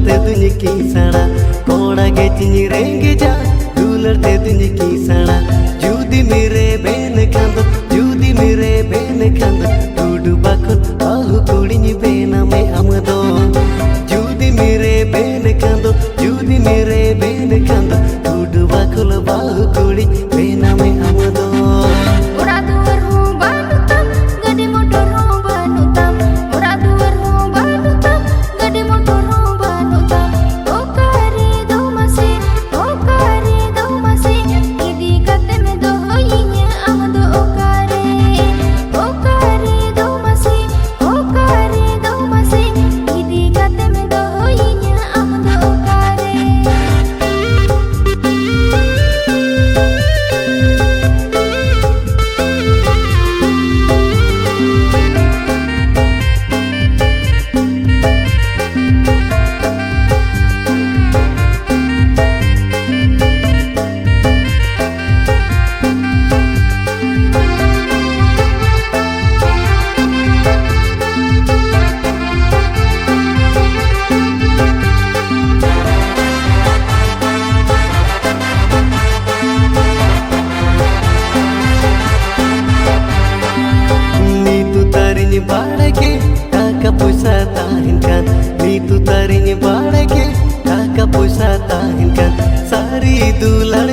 te dunya kisana koda ge chini renge ja dular te dunya kisana judi mere ben khando tudu bakul ahu kudi ni bena me amado judi mere ben khando tudu bakul ahu kudi bena me amado बाड़के टाका पैसा ताहिनkan नीतु तारिनी बाड़के टाका पैसा ताहिनkan सारी दुलार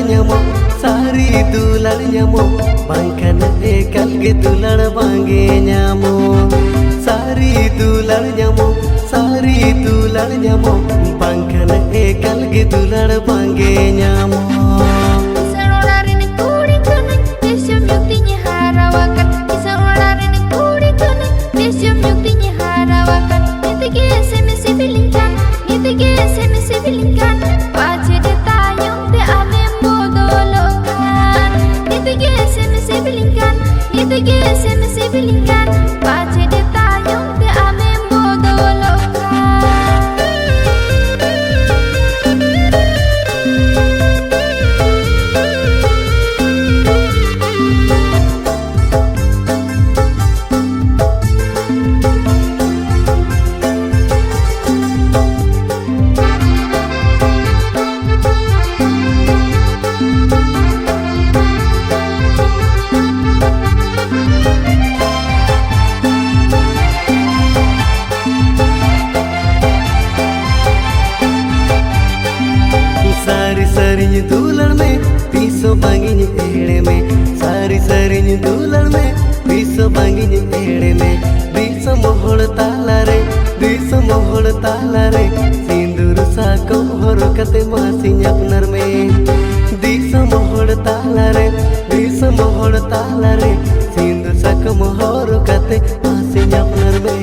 nyamo bangkan ekal ge dular bange nyamo सारी दुलार nyamo bangkan ekal ge dular bange nyamo सारी दुलर में पीसो बांगी एड़े में सारी दुलर में पीसो बांगी एड़े में बीस मोहड़ ताला रे सिंदूर साको हरो कते मासी अपनर में बीस मोहड़ ताला रे सिंदूर साको हरो कते मासी अपनर में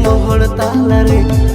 मोहड़ ताला रे